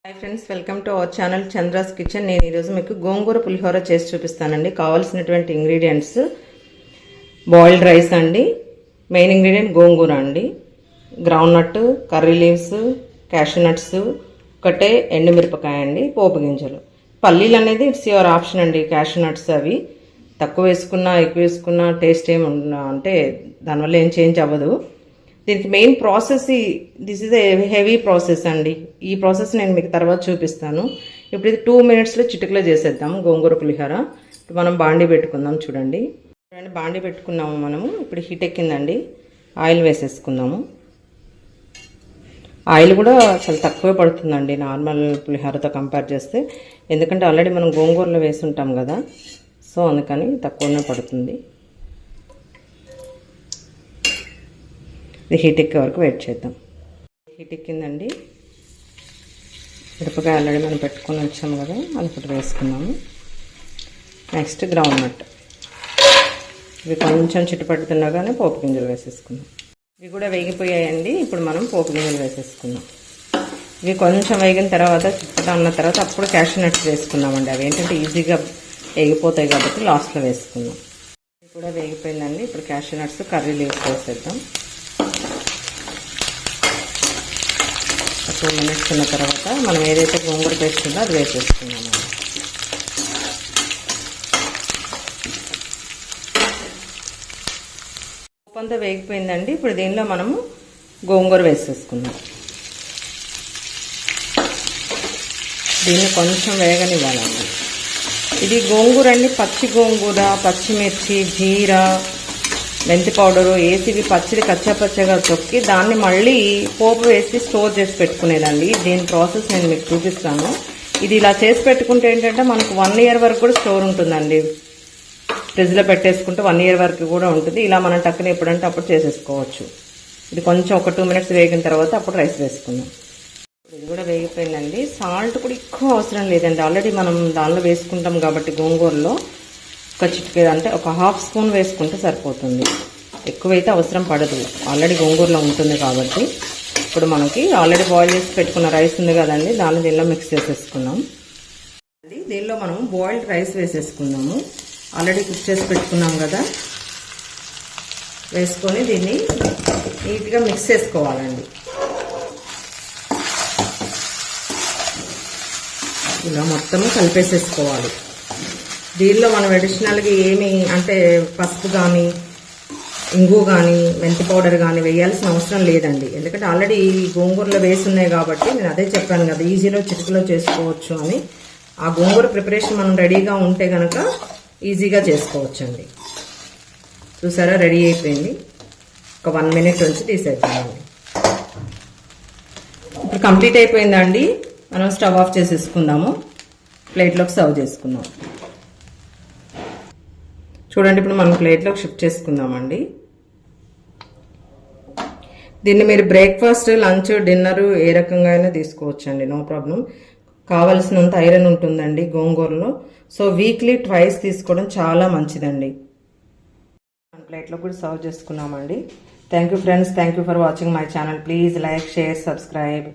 Hi friends, welcome to our channel Chandra's kitchen. నేను ఈరోజు మీకు గోంగూర పులిహోర చేసి చూపిస్తానండి. కావాల్సినటువంటి ఇంగ్రీడియంట్స్ బాయిల్డ్ రైస్ అండి, మెయిన్ ఇంగ్రీడియంట్ గోంగూర అండి, groundnut, curry leaves, cashew nuts, ఒకటే ఎండుమిరపకాయ అండి, పోపు గింజలు. పల్లీలు అనేది ఇట్స్ యువర్ ఆప్షన్ అండి. క్యాషూ నట్స్ అవి తక్కువ వేసుకున్నా ఎక్కువ వేసుకున్నా టేస్ట్ ఏమి అంటే దానివల్ల ఏం చేంజ్ అవ్వదు. దీనికి main process this is a heavy process అండి. ఈ ప్రాసెస్ నేను మీకు తర్వాత చూపిస్తాను. ఇప్పుడు ఇది 2 minutesలో చిటికలో చేసేద్దాం గోంగూర పులిహోర. ఇప్పుడు మనం బాండీ పెట్టుకుందాం. చూడండి బాండీ పెట్టుకున్నాము మనము. ఇప్పుడు హీట్ ఎక్కిందండి, ఆయిల్ వేసేసుకుందాము. ఆయిల్ కూడా చాలా తక్కువే పడుతుందండి నార్మల్ పులిహోరతో కంపేర్ చేస్తే, ఎందుకంటే ఆల్రెడీ మనం గోంగూరలో వేసి ఉంటాం కదా, సో అందుకని తక్కువనే పడుతుంది. ఇది హీట్ ఎక్కే వరకు వెయిట్ చేద్దాం. హీట్ ఎక్కిందండి, మిరపకాయ ఆల్రెడీ మనం పెట్టుకొని వచ్చాము కదా, అది ఇప్పుడు వేసుకున్నాము. నెక్స్ట్ గ్రౌండ్ నట్, ఇవి కొంచెం చిట్టుపడుతుండగానే పోపు గింజలు వేసేసుకున్నాం. ఇవి కూడా వేగిపోయాయండి. ఇప్పుడు మనం పోపు గింజలు వేసేసుకున్నాం. ఇవి కొంచెం వేగిన తర్వాత చిట్టుపట అన్న తర్వాత అప్పుడు క్యాషూ నట్స్ వేసుకున్నామండి. అవి ఏంటంటే ఈజీగా వేగిపోతాయి కాబట్టి లాస్ట్లో వేసుకున్నాం. ఇది కూడా వేగిపోయిందండి. ఇప్పుడు క్యాషూ నట్స్, కర్రీ లీవ్స్ వేసేద్దాం. 2 minutes ఉన్న తర్వాత మనం ఏదైతే గోంగూర పేస్ట్ ఉందో అది వేసేసుకున్నాము. పోపు అంతా వేగిపోయిందండి. ఇప్పుడు దీనిలో మనము గోంగూర వేసేసుకున్నాం. దీన్ని కొంచెం వేగనివ్వాలండి. ఇది గోంగూర అండి, పచ్చి గోంగూర, పచ్చిమిర్చి, జీరా, మెంతి పౌడరు వేసి పచ్చిది కచ్చాపచ్చగా తొక్కి దాన్ని మళ్ళీ పోపు వేసి స్టోర్ చేసి పెట్టుకునేదండి. దీని ప్రాసెస్ నేను మీకు చూపిస్తాను. ఇది ఇలా చేసి పెట్టుకుంటే ఏంటంటే మనకు 1 year వరకు కూడా స్టోర్ ఉంటుందండి. ఫ్రిడ్జ్లో పెట్టేసుకుంటే 1 year వరకు కూడా ఉంటుంది. ఇలా మనం టక్కున ఎప్పుడంటే అప్పుడు చేసేసుకోవచ్చు. ఇది కొంచెం ఒక 2 minutes వేగిన తర్వాత అప్పుడు రైస్ వేసుకుందాం. ఇది కూడా వేగిపోయిందండి. సాల్ట్ కూడా ఎక్కువ అవసరం లేదండి, ఆల్రెడీ మనం దానిలో వేసుకుంటాం కాబట్టి గోంగూరలో ఒక చిటికెడు అంటే ఒక 1/2 spoon వేసుకుంటే సరిపోతుంది. ఎక్కువైతే అవసరం పడదు, ఆల్రెడీ గోంగూరలో ఉంటుంది కాబట్టి. ఇప్పుడు మనకి ఆల్రెడీ బాయిల్ చేసి పెట్టుకున్న రైస్ ఉంది కదండి, దాన్ని దీనిలో మిక్స్ చేసేసుకున్నాం. దీనిలో మనం బాయిల్డ్ రైస్ వేసేసుకున్నాము. ఆల్రెడీ కుక్ చేసి పెట్టుకున్నాం కదా, వేసుకొని దీన్ని నీట్గా మిక్స్ చేసుకోవాలండి. ఇలా మొత్తము కలిపేసేసుకోవాలి. దీనిలో మనం అడిషనల్గా ఏమి అంటే పసుపు కానీ, ఇంగు కానీ, మెంతి పౌడర్ కానీ వేయాల్సిన అవసరం లేదండి. ఎందుకంటే ఆల్రెడీ గోంగూరలో వేసి ఉన్నాయి కాబట్టి నేను అదే చెప్పాను కదా, ఈజీలో చిటికలో చేసుకోవచ్చు అని. ఆ గోంగూర ప్రిపరేషన్ మనం రెడీగా ఉంటే కనుక ఈజీగా చేసుకోవచ్చండి. చూసారా, రెడీ అయిపోయింది. ఒక 1 minute ఉంచి తీసేద్దామండి. ఇప్పుడు కంప్లీట్ అయిపోయిందండి. మనం స్టవ్ ఆఫ్ చేసేసుకుందాము. ప్లేట్లోకి సర్వ్ చేసుకుందాం. చూడండి, ఇప్పుడు మనం ప్లేట్లోకి షిఫ్ట్ చేసుకుందామండి. దీన్ని మీరు బ్రేక్ఫాస్ట్, లంచ్, డిన్నర్ ఏ రకంగా అయినా తీసుకోవచ్చండి, నో ప్రాబ్లం. కావలసినంత ఐరన్ ఉంటుందండి గోంగూరలో. సో వీక్లీ 2 తీసుకోవడం చాలా మంచిదండి. మన ప్లేట్లో కూడా సర్వ్ చేసుకున్నామండి. Thank you friends, thank you for watching my channel. Please like, share, subscribe.